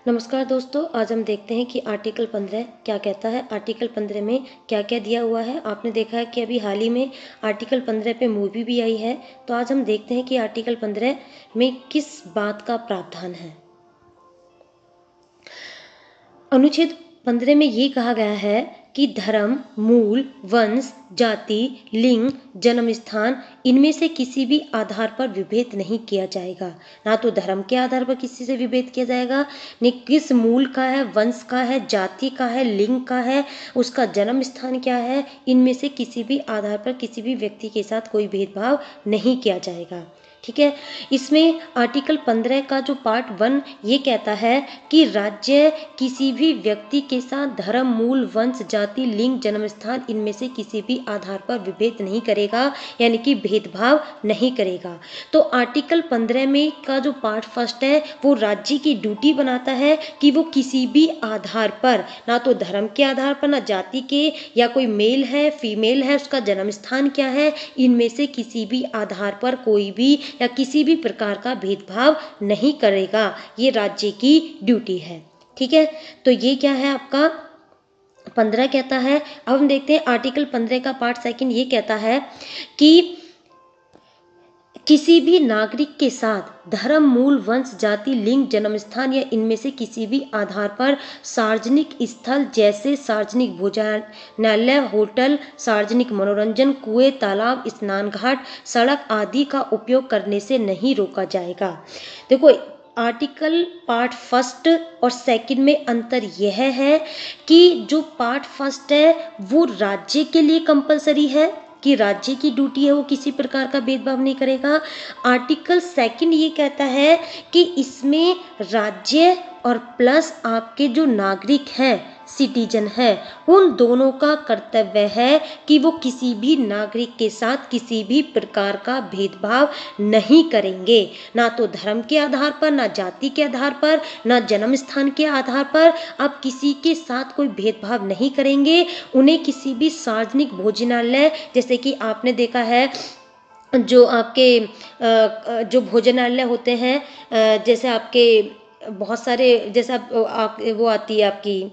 नमस्कार दोस्तों, आज हम देखते हैं कि आर्टिकल 15 क्या कहता है। आर्टिकल 15 में क्या क्या दिया हुआ है। आपने देखा है कि अभी हाल ही में आर्टिकल 15 पे मूवी भी आई है। तो आज हम देखते हैं कि आर्टिकल 15 में किस बात का प्रावधान है। अनुच्छेद 15 में ये कहा गया है कि धर्म, मूल, वंश, जाति, लिंग, जन्म स्थान इनमें से किसी भी आधार पर विभेद नहीं किया जाएगा। ना तो धर्म के आधार पर किसी से विभेद किया जाएगा, न किस मूल का है, वंश का है, जाति का है, लिंग का है, उसका जन्म स्थान क्या है, इनमें से किसी भी आधार पर किसी भी व्यक्ति के साथ कोई भेदभाव नहीं किया जाएगा। ठीक है। इसमें आर्टिकल 15 का जो पार्ट 1 ये कहता है कि राज्य किसी भी व्यक्ति के साथ धर्म, मूल, वंश, जाति, लिंग, जन्म स्थान इनमें से किसी भी आधार पर विभेद नहीं करेगा, यानी कि भेदभाव नहीं करेगा। तो आर्टिकल 15 में का जो पार्ट फर्स्ट है वो राज्य की ड्यूटी बनाता है कि वो किसी भी आधार पर, ना तो धर्म के आधार पर, ना जाति के, या कोई मेल है, फीमेल है, उसका जन्म स्थान क्या है, इनमें से किसी भी आधार पर कोई भी या किसी भी प्रकार का भेदभाव नहीं करेगा। ये राज्य की ड्यूटी है। ठीक है। तो ये क्या है आपका 15 कहता है। अब हम देखते हैं आर्टिकल 15 का पार्ट सेकंड ये कहता है कि किसी भी नागरिक के साथ धर्म, मूल, वंश, जाति, लिंग, जन्म स्थान या इनमें से किसी भी आधार पर सार्वजनिक स्थल जैसे सार्वजनिक भोजनालय, होटल, सार्वजनिक मनोरंजन, कुएं, तालाब, स्नान घाट, सड़क आदि का उपयोग करने से नहीं रोका जाएगा। देखो, आर्टिकल पार्ट फर्स्ट और सेकंड में अंतर यह है कि जो पार्ट फर्स्ट है वो राज्य के लिए कंपलसरी है कि राज्य की ड्यूटी है वो किसी प्रकार का भेदभाव नहीं करेगा। आर्टिकल सेकंड ये कहता है कि इसमें राज्य और प्लस आपके जो नागरिक हैं, सिटीजन है, उन दोनों का कर्तव्य है कि वो किसी भी नागरिक के साथ किसी भी प्रकार का भेदभाव नहीं करेंगे, ना तो धर्म के आधार पर, ना जाति के आधार पर, ना जन्म स्थान के आधार पर आप किसी के साथ कोई भेदभाव नहीं करेंगे। उन्हें किसी भी सार्वजनिक भोजनालय, जैसे कि आपने देखा है जो आपके जो भोजनालय होते हैं, जैसे आपके बहुत सारे, जैसे आप वो आती है आपकी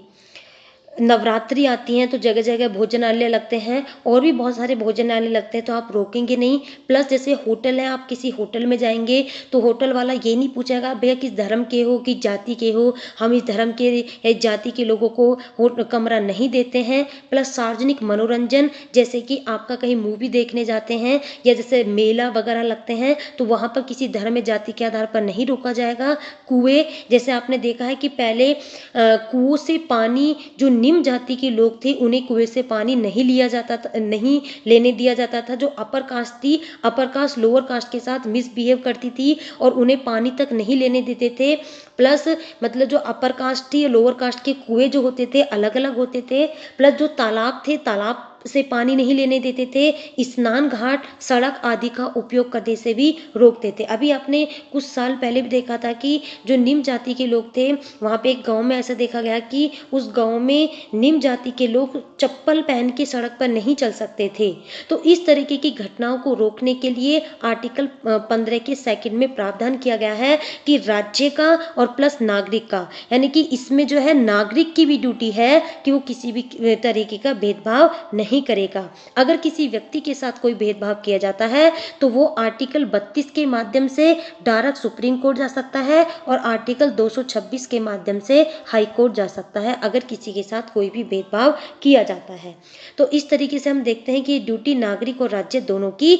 नवरात्रि आती हैं तो जगह जगह भोजनालय लगते हैं और भी बहुत सारे भोजनालय लगते हैं, तो आप रोकेंगे नहीं। प्लस जैसे होटल है, आप किसी होटल में जाएंगे तो होटल वाला ये नहीं पूछेगा भैया किस धर्म के हो, किस जाति के हो, हम इस धर्म के या जाति के लोगों को कमरा नहीं देते हैं। प्लस सार्वजनिक मनोरंजन, जैसे कि आपका कहीं मूवी देखने जाते हैं या जैसे मेला वगैरह लगते हैं तो वहाँ पर किसी धर्म या जाति के आधार पर नहीं रोका जाएगा। कुएं, जैसे आपने देखा है कि पहले कुओं से पानी, जो निम्न जाति के लोग थे उन्हें कुएं से पानी नहीं लिया जाता था, नहीं लेने दिया जाता था। जो अपर कास्ट थी, अपर कास्ट लोअर कास्ट के साथ मिसबिहेव करती थी और उन्हें पानी तक नहीं लेने देते थे। प्लस मतलब जो अपर कास्ट थी, लोअर कास्ट के कुएं जो होते थे अलग अलग होते थे। प्लस जो तालाब थे, तालाब से पानी नहीं लेने देते थे। स्नान घाट, सड़क आदि का उपयोग करने से भी रोकते थे। अभी आपने कुछ साल पहले भी देखा था कि जो निम्न जाति के लोग थे, वहाँ पे एक गांव में ऐसा देखा गया कि उस गांव में निम्न जाति के लोग चप्पल पहन के सड़क पर नहीं चल सकते थे। तो इस तरीके की घटनाओं को रोकने के लिए आर्टिकल 15 के सेकंड में प्रावधान किया गया है कि राज्य का और प्लस नागरिक का, यानी कि इसमें जो है नागरिक की भी ड्यूटी है कि वो किसी भी तरीके का भेदभाव नहीं करेगा। अगर किसी व्यक्ति के साथ कोई भेदभाव किया जाता है तो वो आर्टिकल 32 के माध्यम से डायरेक्ट सुप्रीम कोर्ट जा सकता है और आर्टिकल 226 के माध्यम से हाई कोर्ट जा सकता है अगर किसी के साथ कोई भी भेदभाव किया जाता है। तो इस तरीके से हम देखते हैं कि ड्यूटी नागरिक और राज्य दोनों की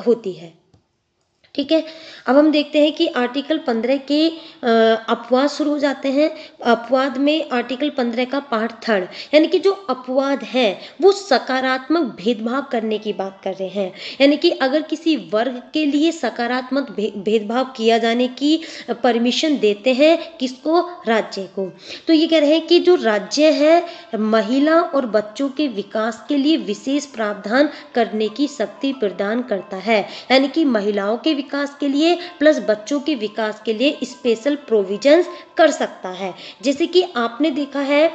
होती है। ठीक है। अब हम देखते हैं कि आर्टिकल 15 के अपवाद शुरू हो जाते हैं। अपवाद में आर्टिकल 15 का पार्ट थर्ड, यानी कि जो अपवाद है वो सकारात्मक भेदभाव करने की बात कर रहे हैं। यानी कि अगर किसी वर्ग के लिए सकारात्मक भेदभाव किया जाने की परमिशन देते हैं, किसको? राज्य को। तो ये कह रहे हैं कि जो राज्य है महिला और बच्चों के विकास के लिए विशेष प्रावधान करने की शक्ति प्रदान करता है, यानी कि महिलाओं के विकास के लिए प्लस बच्चों के विकास के लिए स्पेशल प्रोविजंस कर सकता है। जैसे कि आपने देखा है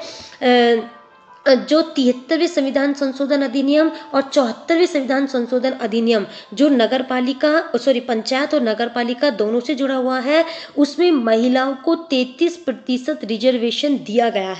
जो 73वें संविधान संशोधन अधिनियम और 74वें संविधान संशोधन अधिनियम जो नगर पालिका सॉरी पंचायत और नगर पालिका दोनों से जुड़ा हुआ है, उसमें महिलाओं को 33% रिजर्वेशन दिया गया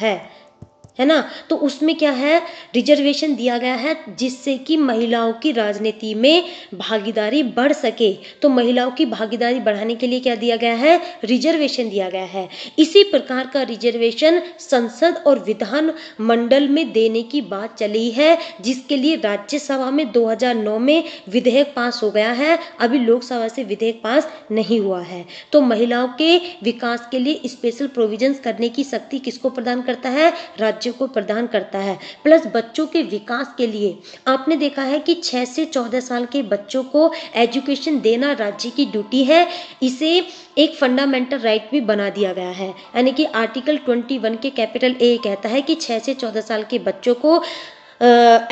है ना। तो उसमें क्या है, रिजर्वेशन दिया गया है जिससे कि महिलाओं की राजनीति में भागीदारी बढ़ सके। तो महिलाओं की भागीदारी बढ़ाने के लिए क्या दिया गया है, रिजर्वेशन दिया गया है। इसी प्रकार का रिजर्वेशन संसद और विधान मंडल में देने की बात चली है, जिसके लिए राज्यसभा में 2009 में विधेयक पास हो गया है। अभी लोकसभा से विधेयक पास नहीं हुआ है। तो महिलाओं के विकास के लिए स्पेशल प्रोविजंस करने की शक्ति किसको प्रदान करता है, राज्यों को प्रदान करता है। प्लस बच्चों के विकास के लिए आपने देखा है कि 6 से 14 साल के बच्चों को एजुकेशन देना राज्य की ड्यूटी है। इसे एक फंडामेंटल राइट भी बना दिया गया है, यानी कि आर्टिकल 21 के कैपिटल ए कहता है कि 6 से 14 साल के बच्चों को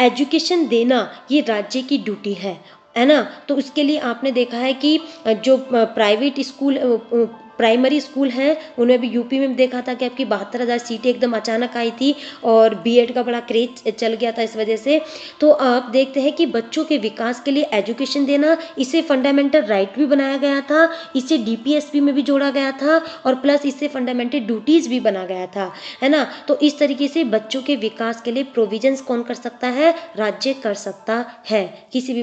एजुकेशन देना ये राज्य की ड्यूटी है ना। तो उसके लिए आपने देखा है कि जो प्राइवेट स्कूल प्राइमरी स्कूल हैं उन्हें भी यूपी में देखा था कि आपकी 72,000 सीटें एकदम अचानक आई थी और बीएड का बड़ा क्रेज चल गया था इस वजह से। तो आप देखते हैं कि बच्चों के विकास के लिए एजुकेशन देना, इसे फंडामेंटल राइट भी बनाया गया था, इसे डीपीएसपी में भी जोड़ा गया था और प्लस इससे फंडामेंटल ड्यूटीज भी बना गया था, है ना। तो इस तरीके से बच्चों के विकास के लिए प्रोविजंस कौन कर सकता है, राज्य कर सकता है किसी भी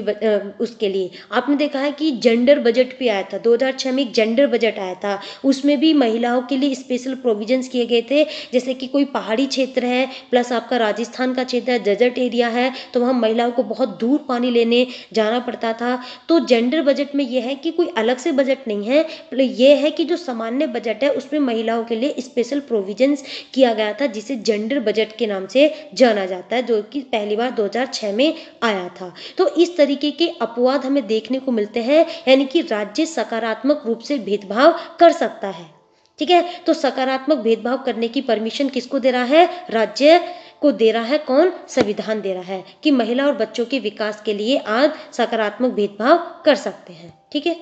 उसके लिए। आपने देखा है कि जेंडर बजट भी आया था, 2006 में एक जेंडर बजट आया था, उसमें भी महिलाओं के लिए स्पेशल प्रोविजंस किए गए थे। जैसे कि कोई पहाड़ी क्षेत्र है प्लस आपका राजस्थान का क्षेत्र है, डेजर्ट एरिया है, तो वहाँ महिलाओं को बहुत दूर पानी लेने जाना पड़ता था। तो जेंडर बजट में यह है कि कोई अलग से बजट नहीं है, यह है कि जो सामान्य बजट है उसमें महिलाओं के लिए स्पेशल प्रोविजंस किया गया था, जिसे जेंडर बजट के नाम से जाना जाता है, जो कि पहली बार 2006 में आया था। तो इस तरीके के अपवाद हमें देखने को मिलते हैं, यानी कि राज्य सकारात्मक रूप से भेदभाव कर सकता है। ठीक है, तो सकारात्मक भेदभाव करने की परमिशन किसको दे रहा है, राज्य को दे रहा है। कौन, संविधान दे रहा है कि महिला और बच्चों के विकास के लिए आज सकारात्मक भेदभाव कर सकते हैं। ठीक है,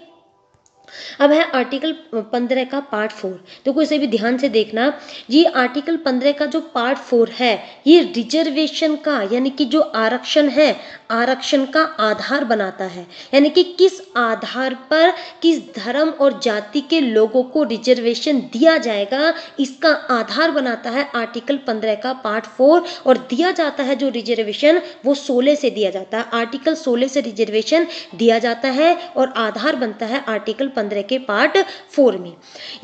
अब है आर्टिकल 15 का पार्ट 4। तो कोई इसे भी ध्यान से देखना। ये आर्टिकल 15 का जो पार्ट 4 है, ये रिजर्वेशन का यानी कि जो आरक्षण है, आरक्षण का आधार बनाता है। यानी कि किस आधार पर किस धर्म और जाति के लोगों को रिजर्वेशन दिया जाएगा, इसका आधार बनाता है आर्टिकल 15 का पार्ट 4। और दिया जाता है जो रिजर्वेशन वो 16 से दिया जाता है, आर्टिकल 16 से रिजर्वेशन दिया जाता है और आधार बनता है आर्टिकल 15 के पार्ट 4 में।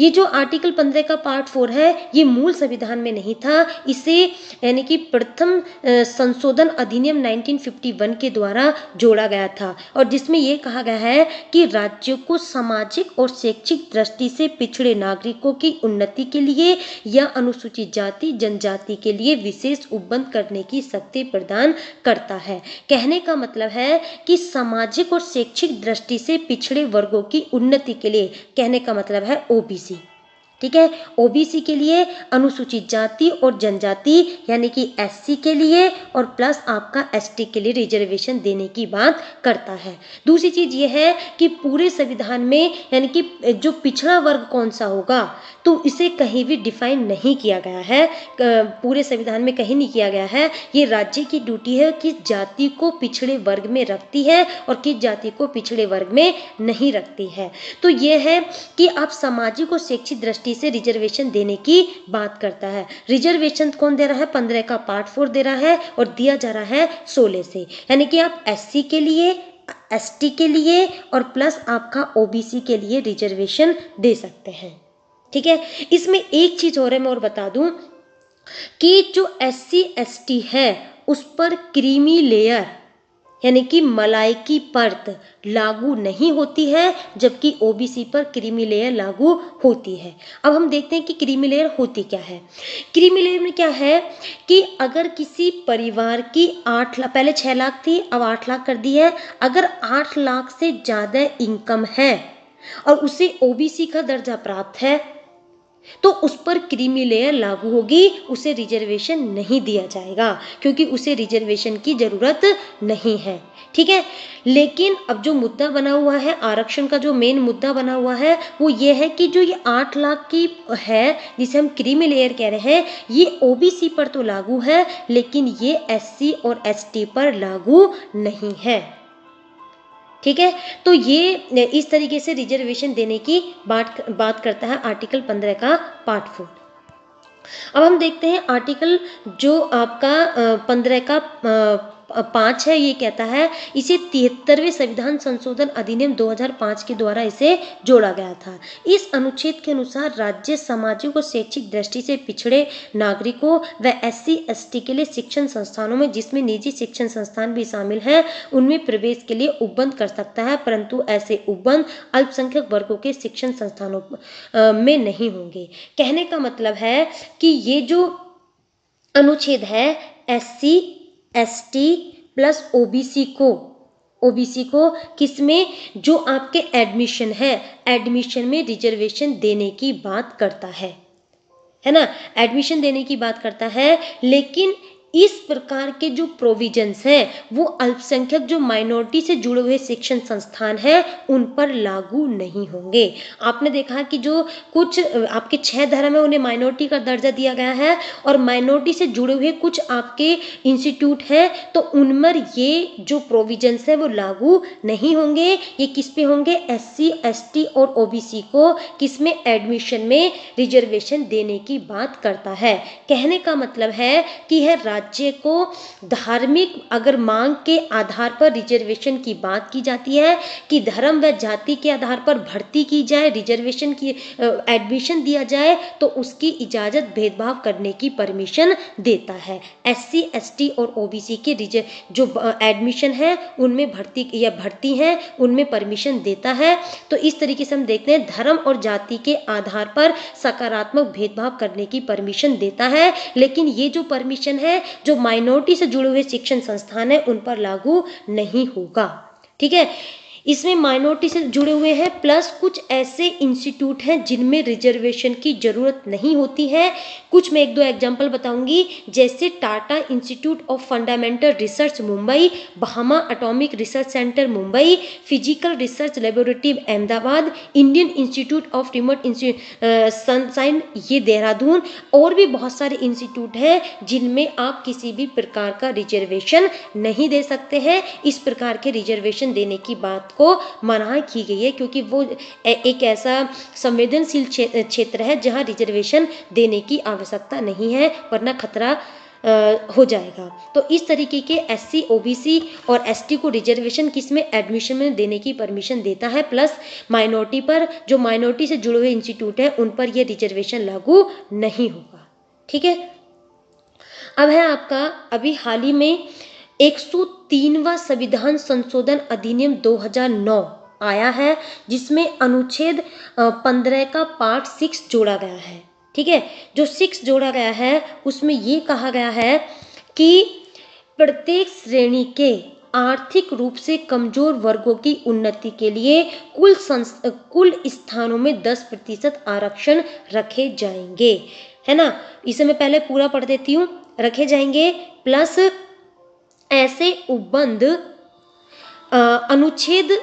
ये जो आर्टिकल 15 का पार्ट 4 है, ये मूल संविधान में नहीं था, इसे यानी कि प्रथम संशोधन अधिनियम 1951 के द्वारा जोड़ा गया था, और जिसमें यह कहा गया है कि राज्यों को सामाजिक और शैक्षिक दृष्टि से पिछड़े नागरिकों की उन्नति के लिए या अनुसूचित जाति जनजाति के लिए विशेष उपबंध करने की शक्ति प्रदान करता है। कहने का मतलब है कि सामाजिक और शैक्षिक दृष्टि से पिछड़े वर्गों की उन्नति के लिए, कहने का मतलब है ओबीसी। ठीक है, ओबीसी के लिए, अनुसूचित जाति और जनजाति यानी कि एससी के लिए, और प्लस आपका एसटी के लिए रिजर्वेशन देने की बात करता है। दूसरी चीज ये है कि पूरे संविधान में यानी कि जो पिछड़ा वर्ग कौन सा होगा, तो इसे कहीं भी डिफाइन नहीं किया गया है, पूरे संविधान में कहीं नहीं किया गया है। ये राज्य की ड्यूटी है किस जाति को पिछड़े वर्ग में रखती है और किस जाति को पिछड़े वर्ग में नहीं रखती है। तो ये है कि आप सामाजिक और शैक्षिक दृष्टि से रिजर्वेशन देने की बात करता है। रिजर्वेशन कौन दे रहा है, 15 का पार्ट 4 दे रहा है और दिया जा रहा है 16 से, यानी कि आप एससी के लिए, एसटी के लिए और प्लस आपका ओबीसी के लिए रिजर्वेशन दे सकते हैं। ठीक है, इसमें एक चीज और है, मैं और बता दूं कि जो एससी एसटी है उस पर क्रीमी लेयर यानी कि मलाई की परत लागू नहीं होती है, जबकि ओबीसी पर क्रीमी लेयर लागू होती है। अब हम देखते हैं कि क्रीमी लेयर होती क्या है। क्रीमी लेयर में क्या है कि अगर किसी परिवार की 8 लाख, पहले 6 लाख थी अब 8 लाख कर दी है, अगर 8 लाख से ज्यादा इनकम है और उसे ओबीसी का दर्जा प्राप्त है, तो उस पर क्रीमी लेयर लागू होगी, उसे रिजर्वेशन नहीं दिया जाएगा क्योंकि उसे रिजर्वेशन की जरूरत नहीं है। ठीक है, लेकिन अब जो मुद्दा बना हुआ है, आरक्षण का जो मेन मुद्दा बना हुआ है वो ये है कि जो ये 8 लाख की है जिसे हम क्रीमी लेयर कह रहे हैं, ये ओबीसी पर तो लागू है लेकिन ये एससी और एसटी पर लागू नहीं है। ठीक है, तो ये इस तरीके से रिजर्वेशन देने की बात करता है आर्टिकल 15 का पार्ट 4। अब हम देखते हैं आर्टिकल जो आपका 15 का 5 है, ये कहता है, इसे 73वें संविधान संशोधन अधिनियम 2005 के द्वारा इसे जोड़ा गया था। इस अनुच्छेद के अनुसार राज्य सामाजिक और शैक्षिक दृष्टि से पिछड़े नागरिकों व एससी एसटी के लिए शिक्षण संस्थानों में, जिसमें निजी शिक्षण संस्थान भी शामिल हैं, उनमें प्रवेश के लिए उपबंध कर सकता है, परंतु ऐसे उपबंध अल्पसंख्यक वर्गों के शिक्षण संस्थानों में नहीं होंगे। कहने का मतलब है कि ये जो अनुच्छेद है एससी एसटी प्लस ओबीसी को किसमें, जो आपके एडमिशन है, एडमिशन में रिजर्वेशन देने की बात करता है ना, एडमिशन देने की बात करता है। लेकिन इस प्रकार के जो प्रोविजंस हैं वो अल्पसंख्यक जो माइनॉरिटी से जुड़े हुए शिक्षण संस्थान हैं उन पर लागू नहीं होंगे। आपने देखा कि जो कुछ आपके 6 धर्म है उन्हें माइनॉरिटी का दर्जा दिया गया है और माइनॉरिटी से जुड़े हुए कुछ आपके इंस्टीट्यूट हैं, तो उन पर ये जो प्रोविजंस है वो लागू नहीं होंगे। ये किस पे होंगे, एससी एसटी और ओबीसी को किसमें, एडमिशन में रिजर्वेशन देने की बात करता है। कहने का मतलब है कि है राज्य को धार्मिक अगर मांग के आधार पर रिजर्वेशन की बात की जाती है कि धर्म व जाति के आधार पर भर्ती की जाए, रिजर्वेशन की एडमिशन दिया जाए, तो उसकी इजाजत भेदभाव करने की परमिशन देता है। एससी एसटी और ओबीसी के जो एडमिशन है उनमें भर्ती है उनमें परमिशन देता है। तो इस तरीके से हम देखते हैं धर्म और जाति के आधार पर सकारात्मक भेदभाव करने की परमिशन देता है, लेकिन ये जो परमिशन है जो माइनॉरिटी से जुड़े हुए शिक्षण संस्थान है उन पर लागू नहीं होगा। ठीक है, इसमें माइनॉरिटी से जुड़े हुए हैं प्लस कुछ ऐसे इंस्टीट्यूट हैं जिनमें रिजर्वेशन की जरूरत नहीं होती है। कुछ मैं 1-2 एग्जांपल बताऊंगी, जैसे Tata institute of fundamental research Mumbai, बहामा atomic research centre Mumbai, physical research laboratory Ahmedabad, Indian institute of remote sensing ये देहरादून, और भी बहुत सारे इंस्टीट्यूट हैं जिनमें आप किसी भी प्रकार का रिजर्वेशन नहीं दे सकते हैं। इस प्रकार के रिजर्वेशन देने की बात को मना की गई है क्योंकि वो एक ऐसा संवेदनशील क्षेत्र है जहां रिजर्वेशन देने की आवश्यकता नहीं है, वरना खतरा हो जाएगा। तो इस तरीके के एससी ओबीसी और एसटी को रिजर्वेशन किसमें, एडमिशन में देने की परमिशन देता है, प्लस माइनॉरिटी पर, जो माइनॉरिटी से जुड़े हुए इंस्टीट्यूट हैं उन पर यह रिजर्वेशन लागू नहीं होगा। ठीक है, अब है आपका अभी हाल ही में 103वां संविधान संशोधन अधिनियम 2009 आया है, जिसमें अनुच्छेद 15 का पार्ट 6 जोड़ा गया है। ठीक है, जो 6 जोड़ा गया है उसमें ये कहा गया है कि प्रत्येक श्रेणी के आर्थिक रूप से कमजोर वर्गों की उन्नति के लिए कुल स्थानों में 10% आरक्षण रखे जाएंगे, है ना। इसे मैं पहले पूरा पढ़ देती हूँ, रखे जाएंगे प्लस ऐसे उपबंध अनुच्छेद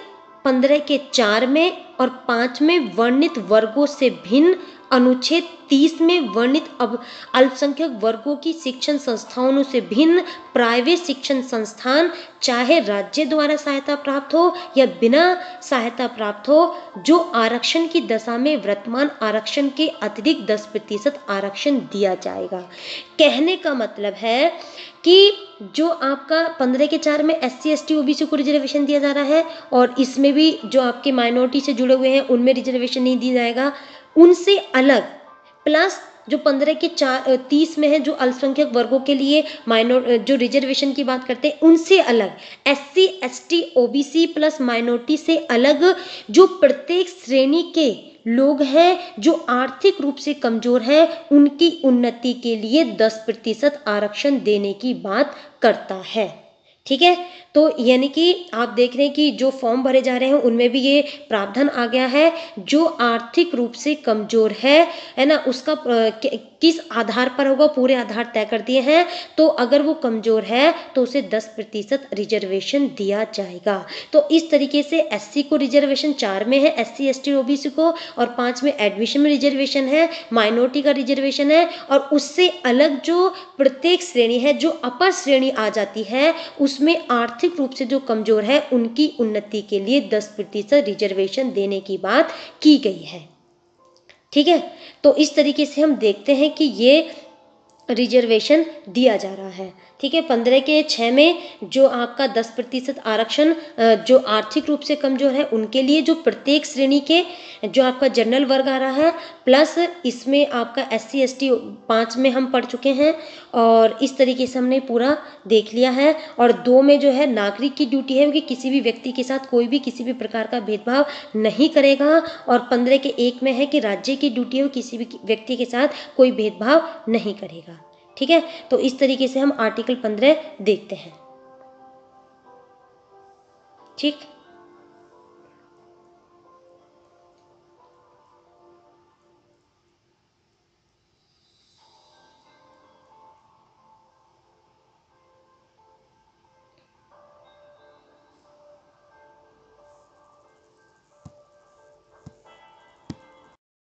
15 के 4 में और 5 में वर्णित वर्गों से भिन्न अनुच्छेद 30 में वर्णित अल्पसंख्यक वर्गों की शिक्षण संस्थाओं से भिन्न प्राइवेट शिक्षण संस्थान, चाहे राज्य द्वारा सहायता प्राप्त हो या बिना सहायता प्राप्त हो, जो आरक्षण की दशा में वर्तमान आरक्षण के अतिरिक्त 10% आरक्षण दिया जाएगा। कहने का मतलब है कि जो आपका 15 के 4 में एससी एसटी ओबीसी को रिजर्वेशन दिया जा रहा है और इसमें भी जो आपके माइनॉरिटी से जुड़े हुए हैं उनमें रिजर्वेशन नहीं दिया जाएगा, उनसे अलग प्लस जो 15 के 30 में है जो अल्पसंख्यक वर्गों के लिए जो रिजर्वेशन की बात करते हैं उनसे अलग SC ST OBC plus minority से अलग जो प्रत्येक श्रेणी के लोग हैं जो आर्थिक रूप से कमजोर हैं उनकी उन्नति के लिए 10% आरक्षण देने की बात करता है। ठीक है, तो यानी कि आप देख रहे हैं कि जो फॉर्म भरे जा रहे हैं उनमें भी ये प्रावधान आ गया है, जो आर्थिक रूप से कमजोर है ना, उसका किस आधार पर होगा, पूरे आधार तय कर दिए हैं। तो अगर वो कमजोर है तो उसे 10% रिजर्वेशन दिया जाएगा। तो इस तरीके से एससी को रिजर्वेशन 4 में है, एससी एसटी ओबीसी को, और 5 में एडमिशन में रिजर्वेशन है, माइनॉरिटी का रिजर्वेशन है, और उससे अलग जो प्रत्येक श्रेणी है, जो अपर श्रेणी आ जाती है, उसमें आर्थिक रूप से जो कमजोर है उनकी उन्नति के लिए 10% रिजर्वेशन देने की बात की गई है। ठीक है, तो इस तरीके से हम देखते हैं कि ये रिजर्वेशन दिया जा रहा है। ठीक है, 15 के 6 में जो आपका 10% आरक्षण जो आर्थिक रूप से कमजोर है उनके लिए, जो प्रत्येक श्रेणी के जो आपका जनरल वर्ग आ रहा है, प्लस इसमें आपका एससी एसटी 5 में हम पढ़ चुके हैं, और इस तरीके से हमने पूरा देख लिया है। और 2 में जो है नागरिक की ड्यूटी है कि किसी भी व्यक्ति के साथ कोई भी किसी भी प्रकार का भेदभाव नहीं करेगा, और 15 के 1 में है कि राज्य की ड्यूटी है किसी भी व्यक्ति के साथ कोई भेदभाव नहीं करेगा। ठीक है, तो इस तरीके से हम आर्टिकल 15 देखते हैं। ठीक।